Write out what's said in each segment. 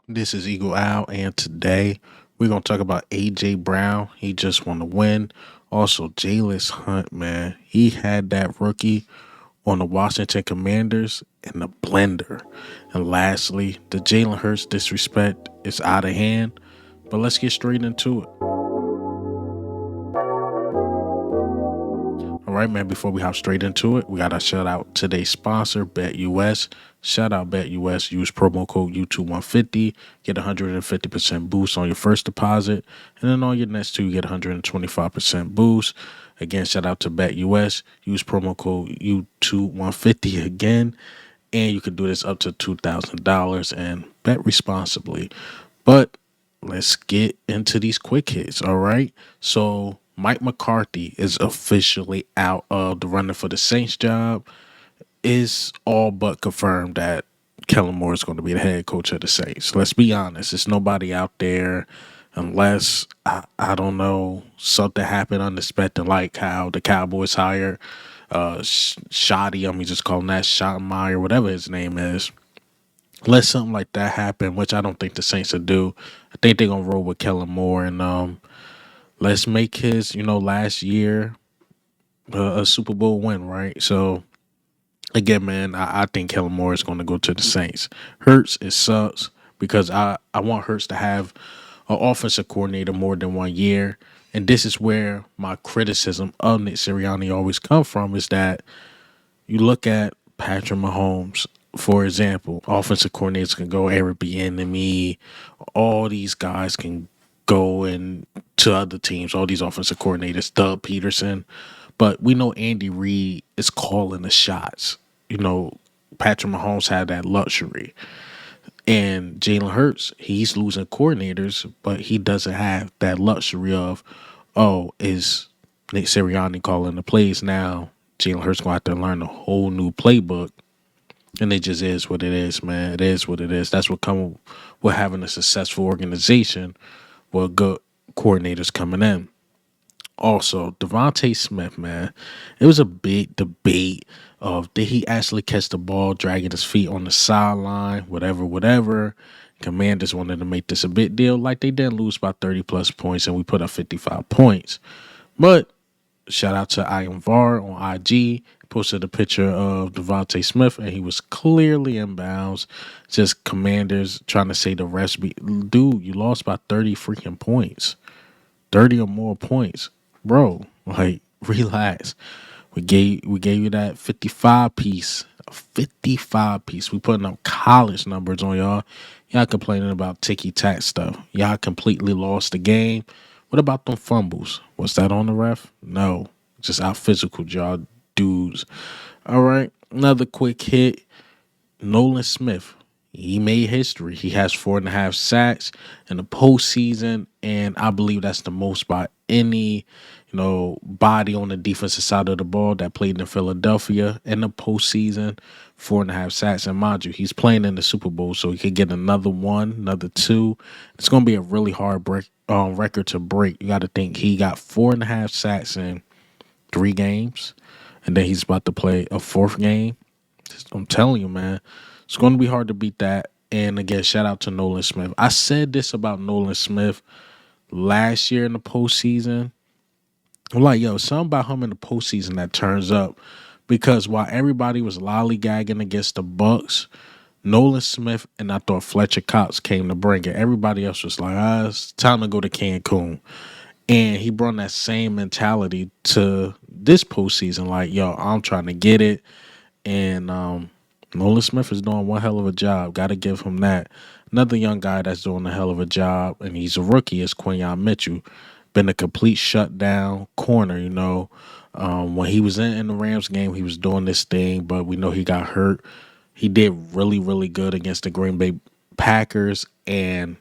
This is Eagle Owl, and today we're gonna talk about AJ Brown. He just won the win. Also, Jalyx Hunt, man, he had that rookie on the Washington Commanders in the blender. And lastly, the Jalen Hurts disrespect is out of hand. But let's get straight into it. All right, man. Before we hop straight into it, we gotta shout out today's sponsor, BetUS. Shout out BetUS. Use promo code U2150. Get 150% boost on your first deposit, and then on your next two, you get 125% boost. Again, shout out to BetUS. Use promo code U2150 again, and you can do this up to $2,000 and bet responsibly. But let's get into these quick hits. All right. So Mike McCarthy is officially out of the running for the Saints job. Is all but confirmed that Kellen Moore is going to be the head coach of the Saints. Let's be honest. There's nobody out there unless I don't know, something happened unexpected, like how the Cowboys hired Shoddy. I'm just calling that Schottenmeyer, whatever his name is. Let something like that happen, which I don't think the Saints will do. I think they're gonna roll with Kellen Moore, and let's make his last year a Super Bowl win, right? So again, man, I think Kellen Moore is going to go to the Saints. Hurts, it sucks because I want Hurts to have an offensive coordinator more than 1 year, and this is where my criticism of Nick Sirianni always come from, is that you look at Patrick Mahomes, for example. Offensive coordinators can go Eric Bieniemy. All these guys can go and to other teams. All these offensive coordinators, Doug Peterson. But we know Andy Reid is calling the shots. You know, Patrick Mahomes had that luxury. And Jalen Hurts, he's losing coordinators, but he doesn't have that luxury of, oh, is Nick Sirianni calling the plays now? Jalen Hurts going to have to learn a whole new playbook. And it just is what it is, man. It is what it is. That's what comes with having a successful organization with good coordinators coming in. Also, DeVonta Smith, man, it was a big debate of did he actually catch the ball, dragging his feet on the sideline, whatever. Commanders wanted to make this a big deal, like they did lose by 30 plus points, and we put up 55 points. But shout out to I Am VAR on IG. Posted a picture of DeVonta Smith, and he was clearly in bounds. Just Commanders trying to say the rest. Dude, you lost by 30 freaking points. 30 or more points. Bro, like, relax. We gave you that 55 piece. A 55 piece. We putting up college numbers on y'all. Y'all complaining about ticky-tack stuff. Y'all completely lost the game. What about them fumbles? Was that on the ref? No. Just out physical y'all dudes. All right. Another quick hit. Nolan Smith. He made history. He has 4.5 sacks in the postseason, and I believe that's the most by any, body on the defensive side of the ball that played in Philadelphia in the postseason. 4.5 sacks, and mind you, he's playing in the Super Bowl, so he could get another one, another two. It's going to be a really hard record to break. You got to think he got 4.5 sacks in 3 games, and then he's about to play a fourth game. I'm telling you, man, it's going to be hard to beat that. And again, shout out to Nolan Smith. I said this about Nolan Smith last year in the postseason. I'm like, yo, something about him in the postseason that turns up, because while everybody was lollygagging against the Bucks, Nolan Smith and I thought Fletcher Cox came to bring it. Everybody else was like, it's time to go to Cancun. And he brought that same mentality to this postseason. Like, yo, I'm trying to get it. And Nolan Smith is doing one hell of a job. Got to give him that. Another young guy that's doing a hell of a job, and he's a rookie, is Quinyon Mitchell. Been a complete shutdown corner, When he was in the Rams game, he was doing this thing, but we know he got hurt. He did really, really good against the Green Bay Packers, and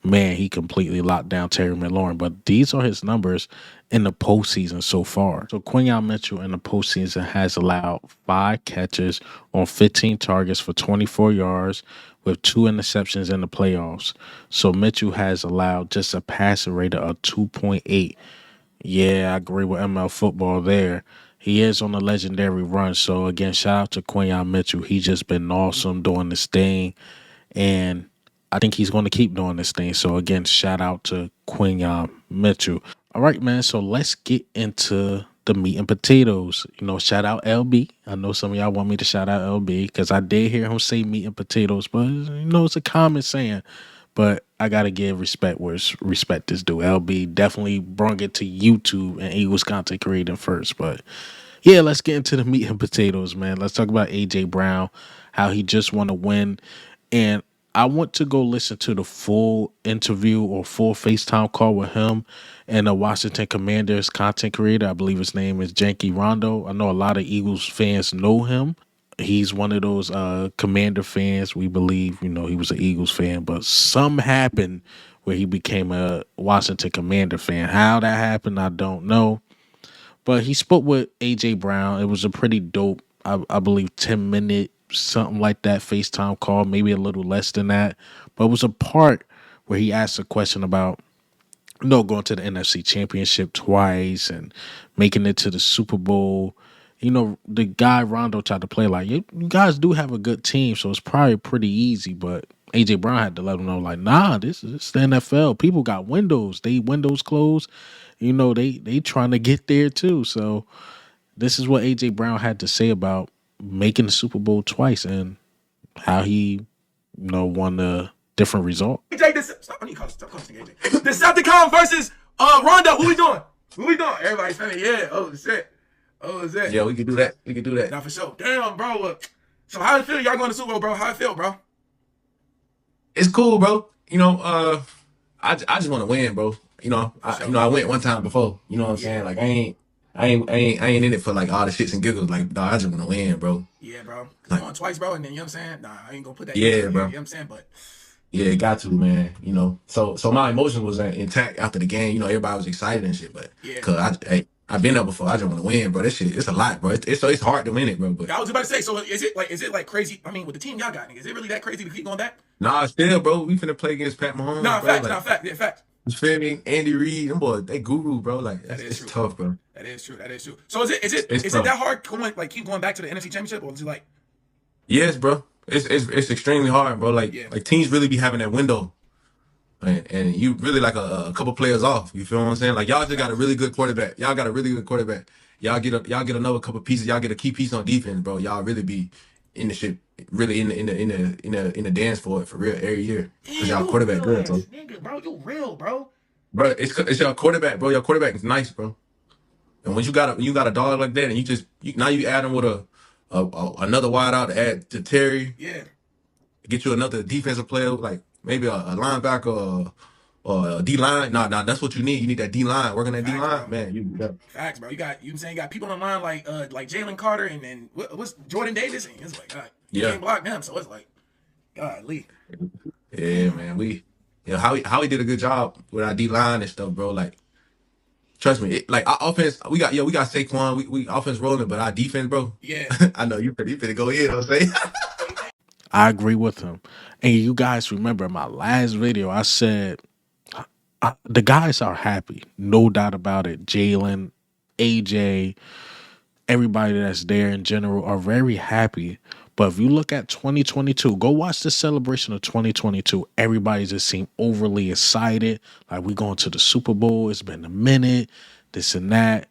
man, he completely locked down Terry McLaurin. But these are his numbers in the postseason so far. So Quinyon Mitchell in the postseason has allowed 5 catches on 15 targets for 24 yards with 2 interceptions in the playoffs. So Mitchell has allowed just a passer rate of 2.8. Yeah, I agree with ML football there. He is on a legendary run. So again, shout out to Quinyon Mitchell. He's just been awesome doing this thing. And I think he's going to keep doing this thing. So again, shout out to Quinyon Mitchell. All right, man. So let's get into the meat and potatoes. Shout out LB. I know some of y'all want me to shout out LB because I did hear him say meat and potatoes, but it's a common saying. But I gotta give respect where respect is due. LB definitely brought it to YouTube and Eagles content creating first. But yeah, let's get into the meat and potatoes, man. Let's talk about AJ Brown, how he just won a win. And I want to go listen to the full interview or full FaceTime call with him and the Washington Commanders content creator. I believe his name is Janky Rondo. I know a lot of Eagles fans know him. He's one of those Commander fans. We believe, he was an Eagles fan, but some happened where he became a Washington Commander fan. How that happened, I don't know. But he spoke with AJ Brown. It was a pretty dope, I believe, 10-minute, something like that FaceTime call, maybe a little less than that. But it was a part where he asked a question about going to the NFC Championship twice and making it to the Super Bowl. The guy Rondo tried to play like, you guys do have a good team, so it's probably pretty easy. But AJ Brown had to let him know, like, nah, this is the NFL. People got windows. They windows closed. They trying to get there too. So this is what AJ Brown had to say about making the Super Bowl twice and how he, won a different result. AJ, I need to stop calling AJ. Decepticon versus Rondo. Who we doing? Everybody's saying, yeah. Oh shit. Yeah, we could do that. We could do that. Nah, for sure. Damn, bro. So how it feel? Y'all going to Super Bowl, bro? How it feel, bro? It's cool, bro. I just want to win, bro. I went one time before. You know what I'm saying? Like I ain't in it for like all the shits and giggles. Like, dog, I just want to win, bro. Yeah, bro. Like, going twice, bro, and then you know what I'm saying? Nah, I ain't gonna put that. Yeah, bro. You know what I'm saying? But yeah, got to, man. So my emotions was intact after the game. Everybody was excited and shit, but cause I've been there before. I just want to win, bro. This shit, it's a lot, bro. It's hard to win it, bro. But I was about to say, so is it like crazy? I mean, with the team y'all got, nigga, is it really that crazy to keep going back? Nah, still, bro. We finna play against Pat Mahomes. Nah, bro. fact. Yeah, fact. You feel me? Andy Reid, them boys, they guru, bro. Like it's tough, bro. That is true. So is it that hard keep going back to the NFC Championship, or is it like? Yes, bro. It's extremely hard, bro. Like teams really be having that window, and you really like a couple players off. You feel what I'm saying? Like y'all just got a really good quarterback. Y'all get another couple pieces. Y'all get a key piece on defense, bro. Y'all really be in the shit, really in the dance for real every year. Cause y'all quarterback good, bro. Nigga, bro, you real, bro. Bro, it's your quarterback, bro. Your quarterback is nice, bro. And when you got a dog like that, and now you add him with another wide out to add to Terry. Yeah. Get you another defensive player, like maybe a linebacker or a D line. Nah, that's what you need. You need that D line. Working that D line, man. Facts, bro. You got people on the line like Jalen Carter and what's Jordan Davis, and it's like, God, you can't block them, so it's like, God, Lee. Yeah, man. How he did a good job with our D line and stuff, bro. Like, trust me, like our offense, we got Saquon, we offense rolling, but our defense, bro. Yeah. I know you finna go in. You know what I'm saying? I agree with him. And you guys remember my last video, I said the guys are happy. No doubt about it. Jalen, AJ, everybody that's there in general are very happy. But if you look at 2022, go watch the celebration of 2022. Everybody just seemed overly excited. Like, we going to the Super Bowl. It's been a minute, this and that.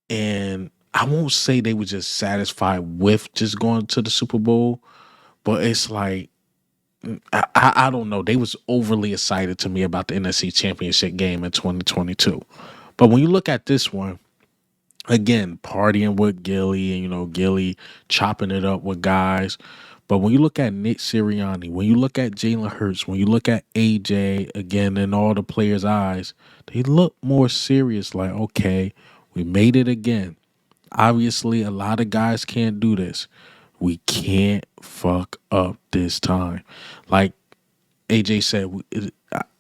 And I won't say they were just satisfied with just going to the Super Bowl, but it's like, I don't know. They was overly excited to me about the NFC Championship game in 2022. But when you look at this one, again, partying with Gilly and, Gilly chopping it up with guys. But when you look at Nick Sirianni, when you look at Jalen Hurts, when you look at AJ, again, in all the players' eyes, they look more serious, like, okay, we made it again. Obviously, a lot of guys can't do this. We can't fuck up this time. Like AJ said,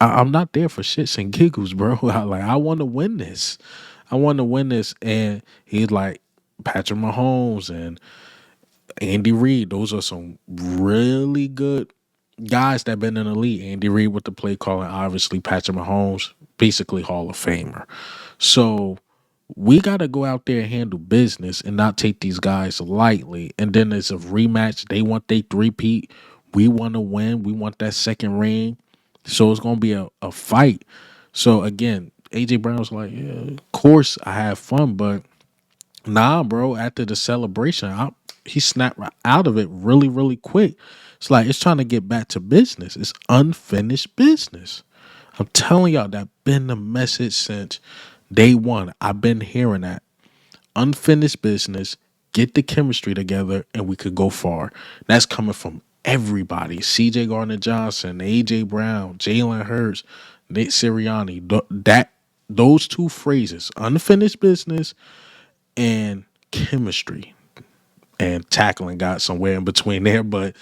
I'm not there for shits and giggles, bro. I want to win this. And he's like, Patrick Mahomes and Andy Reid. Those are some really good guys that been in the league. Andy Reid with the play calling, obviously Patrick Mahomes, basically Hall of Famer. So we got to go out there and handle business and not take these guys lightly. And then there's a rematch. They want they three-peat. We want to win. We want that second ring. So it's going to be a fight. So again, AJ Brown was like, yeah, of course I have fun, but nah, bro. After the celebration, he snapped right out of it really, really quick. It's like it's trying to get back to business. It's unfinished business. I'm telling y'all that been the message since day one. I've been hearing that unfinished business. Get the chemistry together, and we could go far. That's coming from everybody: C.J. Gardner-Johnson, A.J. Brown, Jalen Hurts, Nick Sirianni. Those two phrases, unfinished business and chemistry, and tackling got somewhere in between there, but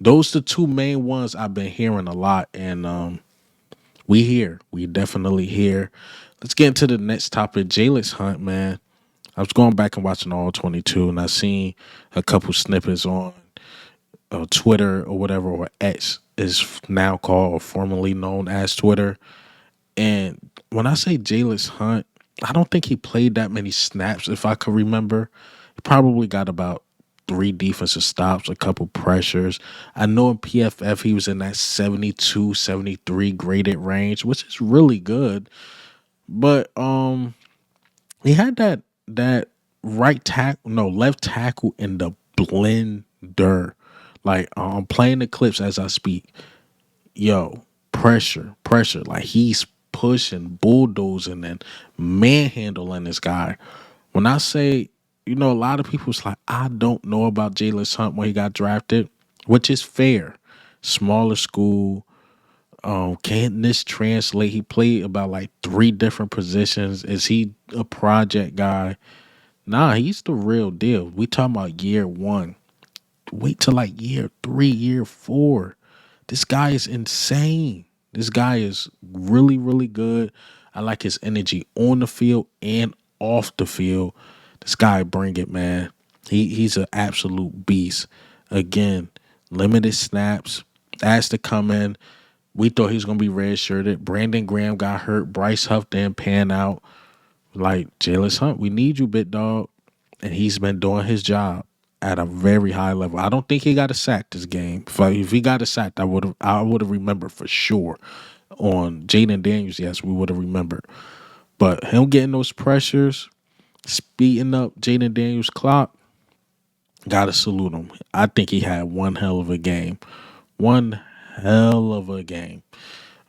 those the two main ones I've been hearing a lot, and we definitely here. Let's get into the next topic. Jalyx Hunt, man. I was going back and watching all 22, and I seen a couple snippets on Twitter or whatever, or X is now called or formerly known as Twitter. And when I say Jalyx Hunt, I don't think he played that many snaps, if I could remember. He probably got about 3 defensive stops, a couple pressures. I know in PFF he was in that 72, 73 graded range, which is really good. But he had that left tackle in the blender. Like I'm playing the clips as I speak. Yo, pressure. Like he's pushing, bulldozing, and manhandling this guy. When I say, a lot of people's like, I don't know about Jalyx Hunt when he got drafted, which is fair. Smaller school. Can't this translate? He played about like 3 different positions. Is he a project guy? Nah, he's the real deal. We talking about year 1. Wait till like year 3, year 4. This guy is insane. This guy is really, really good. I like his energy on the field and off the field. This guy bring it, man. He's an absolute beast. Again, limited snaps. Asked to come in. We thought he was gonna be redshirted. Brandon Graham got hurt. Bryce Huff didn't pan out. Like Jalyx Hunt, we need you, big dog. And he's been doing his job at a very high level. I don't think he got a sack this game. If he got a sack, I would have remembered for sure. On Jaden Daniels, yes, we would have remembered. But him getting those pressures, speeding up Jaden Daniels' clock, gotta salute him. I think he had one hell of a game. One hell of a game.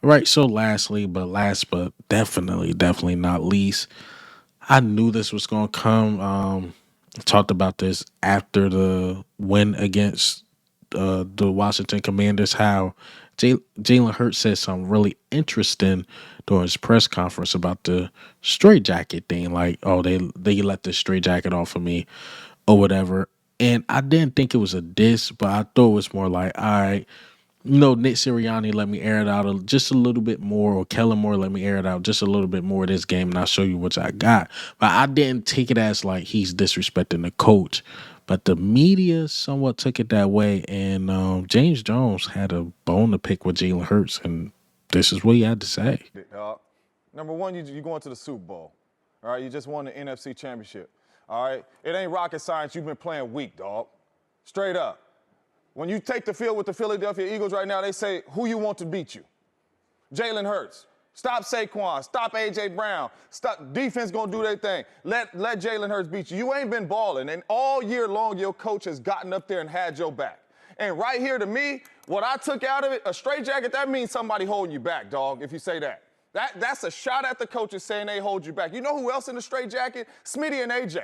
All right, so last but definitely not least, I knew this was gonna come. Talked about this after the win against the Washington Commanders, how Jalen Hurts said something really interesting during his press conference about the straight jacket thing. Like, oh, they let the straight jacket off of me or whatever. And I didn't think it was a diss, but I thought it was more like, all right, Nick Sirianni let me air it out just a little bit more, or Kellen Moore let me air it out just a little bit more this game, and I'll show you what I got. But I didn't take it as like he's disrespecting the coach. But the media somewhat took it that way, and James Jones had a bone to pick with Jalen Hurts, and this is what he had to say. Number one, you're going to the Super Bowl. All right, you just won the NFC Championship. All right, it ain't rocket science. You've been playing weak, dog. Straight up. When you take the field with the Philadelphia Eagles right now, they say, who you want to beat you? Jalen Hurts. Stop Saquon. Stop A.J. Brown. Stop. Defense going to do their thing. Let Jalen Hurts beat you. You ain't been balling. And all year long, your coach has gotten up there and had your back. And right here to me, what I took out of it, a straight jacket, that means somebody holding you back, dog, if you say that. That's a shot at the coaches saying they hold you back. You know who else in the straight jacket? Smitty and A.J.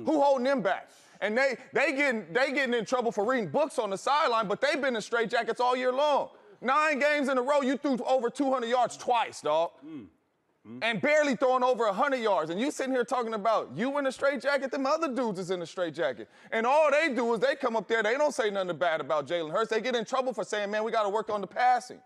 Who holding them back? And they getting in trouble for reading books on the sideline, but they've been in straight jackets all year long. 9 games in a row, you threw over 200 yards twice, dog. And barely throwing over 100 yards. And you sitting here talking about you in a straight jacket, them other dudes is in a straight jacket. And all they do is they come up there, they don't say nothing bad about Jalen Hurts. They get in trouble for saying, man, we got to work on the passing.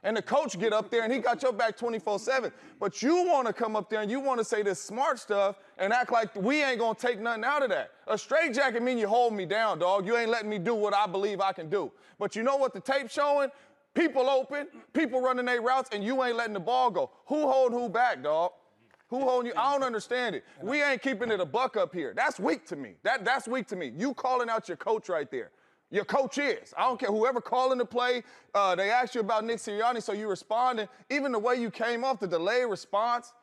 And the coach get up there and he got your back 24/7. But you want to come up there and you want to say this smart stuff and act like we ain't going to take nothing out of that. A straight jacket mean you hold me down, dog. You ain't letting me do what I believe I can do. But you know what the tape's showing? People open, people running their routes, and you ain't letting the ball go. Who holding who back, dog? Who holding you? I don't understand it. We ain't keeping it a buck up here. That's weak to me. That's weak to me. You calling out your coach right there. Your coach is. I don't care whoever calling the play. They asked you about Nick Sirianni, so you responded. Even the way you came off, the delayed response,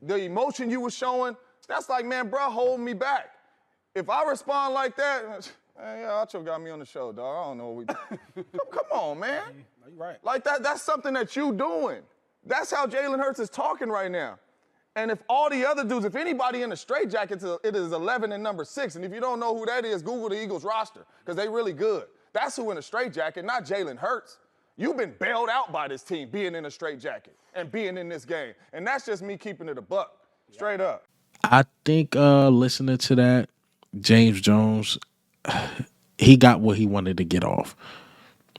the emotion you were showing, that's like, man, bro, hold me back. If I respond like that, yeah, Acho got me on the show, dog. I don't know what we come on, man. You're right. Like that's something that you doing. That's how Jalen Hurts is talking right now. And if all the other dudes, if anybody in the straitjacket, it is 11 and number 6. And if you don't know who that is, Google the Eagles roster, because they really good. That's who in a straitjacket, not Jalen Hurts. You've been bailed out by this team being in a straitjacket and being in this game. And that's just me keeping it a buck. Straight up. I think listening to that, James Jones, he got what he wanted to get off.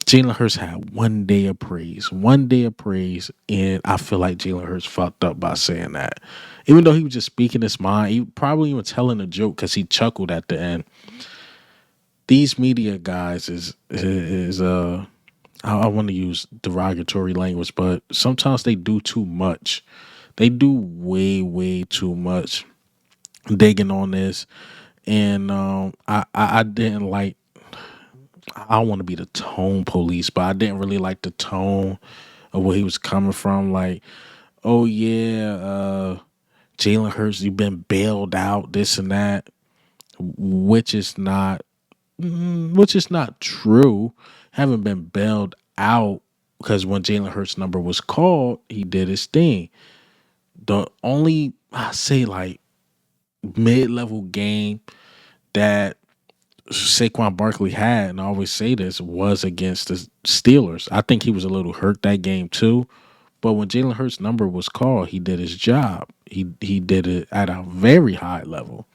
Jalen Hurts had 1 day of praise, and I feel like Jalen Hurts fucked up by saying that. Even though he was just speaking his mind, he probably even telling a joke because he chuckled at the end. These media guys I want to use derogatory language, but sometimes they do too much. They do way too much digging on this, and I didn't like. I don't want to be the tone police, but I didn't really like the tone of where he was coming from. Like, oh yeah, Jalen Hurts, you've been bailed out, this and that, which is not true. Haven't been bailed out because when Jalen Hurts' number was called, he did his thing. The only I say like mid-level game that Saquon Barkley had, and I always say this, was against the Steelers. I think he was a little hurt that game too. But when Jalen Hurts' number was called, he did his job. He did it at a very high level.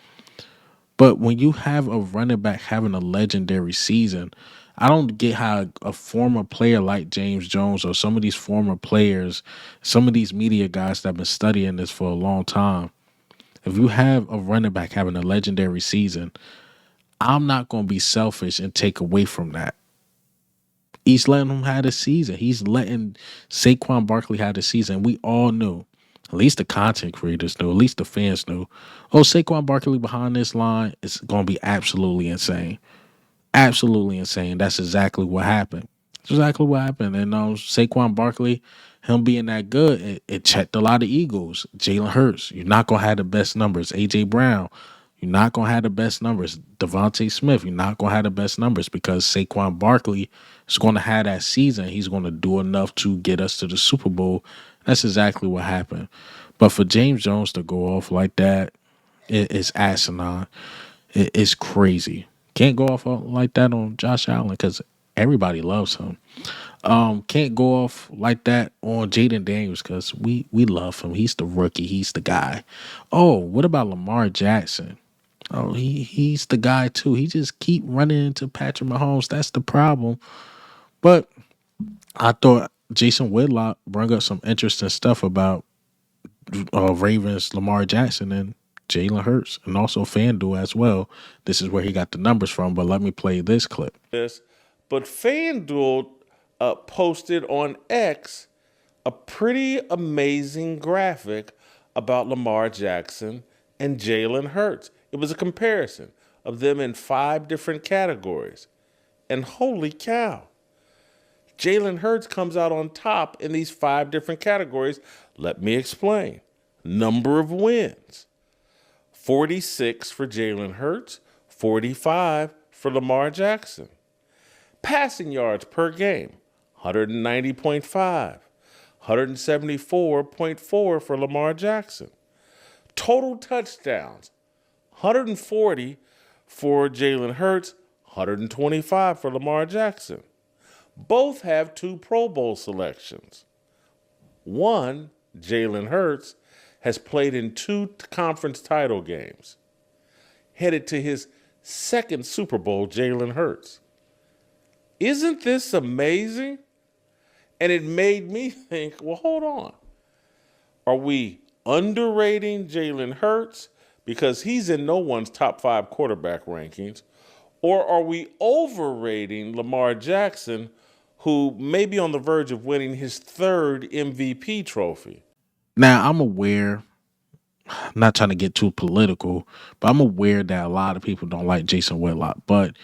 But when you have a running back having a legendary season, I don't get how a former player like James Jones or some of these former players, some of these media guys that have been studying this for a long time, if you have a running back having a legendary season, I'm not going to be selfish and take away from that. He's letting him have a season. He's letting Saquon Barkley have a season. We all knew, at least the content creators knew, at least the fans knew, oh, Saquon Barkley behind this line is going to be absolutely insane. Absolutely insane. That's exactly what happened. That's exactly what happened. And Saquon Barkley, him being that good, it checked a lot of egos. Jalen Hurts, you're not going to have the best numbers. A.J. Brown, you're not going to have the best numbers. DeVonta Smith, you're not going to have the best numbers because Saquon Barkley is going to have that season. He's going to do enough to get us to the Super Bowl. That's exactly what happened. But for James Jones to go off like that, it's asinine. It's crazy. Can't go off like that on Josh Allen because everybody loves him. Can't go off like that on Jaden Daniels because we love him. He's the rookie. He's the guy. Oh, what about Lamar Jackson? Oh, he's the guy too. He just keep running into Patrick Mahomes. That's the problem. But I thought Jason Whitlock brought up some interesting stuff about Ravens, Lamar Jackson, and Jalen Hurts, and also FanDuel as well. This is where he got the numbers from, but let me play this clip. But FanDuel posted on X a pretty amazing graphic about Lamar Jackson and Jalen Hurts. It was a comparison of them in 5 different categories. And holy cow, Jalen Hurts comes out on top in these 5 different categories. Let me explain. Number of wins. 46 for Jalen Hurts, 45 for Lamar Jackson. Passing yards per game, 190.5, 174.4 for Lamar Jackson. Total touchdowns, 140 for Jalen Hurts, 125 for Lamar Jackson. Both have 2 Pro Bowl selections. One, Jalen Hurts, has played in 2 conference title games. Headed to his 2nd Super Bowl, Jalen Hurts. Isn't this amazing? And it made me think, well, hold on. Are we underrating Jalen Hurts because he's in no one's top 5 quarterback rankings? Or are we overrating Lamar Jackson, who may be on the verge of winning his 3rd MVP trophy? Now, I'm aware, not trying to get too political, but I'm aware that a lot of people don't like Jason Whitlock, but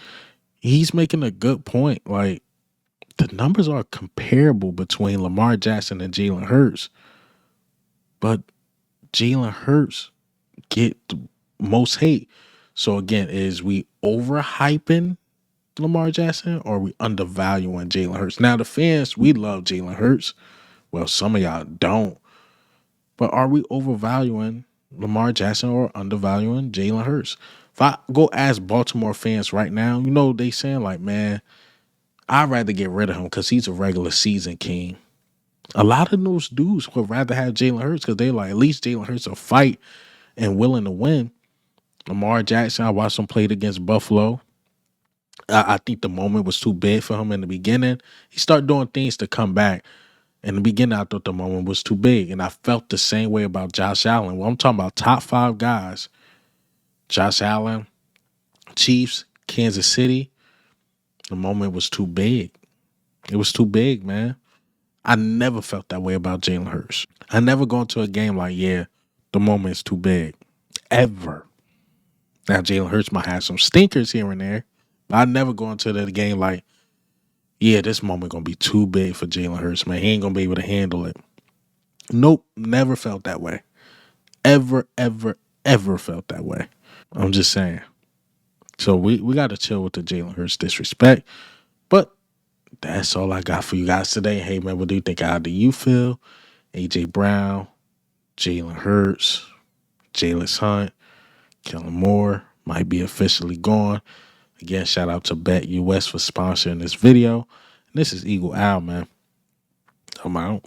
he's making a good point. Like, the numbers are comparable between Lamar Jackson and Jalen Hurts, but Jalen Hurts get the most hate. So again, is we overhyping Lamar Jackson or are we undervaluing Jalen Hurts? Now the fans, we love Jalen Hurts. Well, some of y'all don't. But are we overvaluing Lamar Jackson or undervaluing Jalen Hurts? If I go ask Baltimore fans right now, you know they saying like, man, I'd rather get rid of him because he's a regular season king. A lot of those dudes would rather have Jalen Hurts because they like, at least Jalen Hurts will fight and willing to win. Lamar Jackson, I watched him played against Buffalo. I think the moment was too big for him in the beginning. He started doing things to come back. In the beginning, I thought the moment was too big. And I felt the same way about Josh Allen. Well, I'm talking about top 5 guys. Josh Allen, Chiefs, Kansas City. The moment was too big. It was too big, man. I never felt that way about Jalen Hurts. I never go into a game like, yeah, the moment's too big. Ever. Now, Jalen Hurts might have some stinkers here and there, but I never go into the game like, yeah, this moment going to be too big for Jalen Hurts, man. He ain't going to be able to handle it. Nope, never felt that way. Ever, ever, ever felt that way. I'm just saying. So we got to chill with the Jalen Hurts disrespect. But that's all I got for you guys today. Hey, man, what do you think? How do you feel? A.J. Brown, Jalen Hurts, Jalyx Hunt, Kellen might be officially gone. Again, shout out to Bet US for sponsoring this video. And this is Eagle Owl, man. I'm out.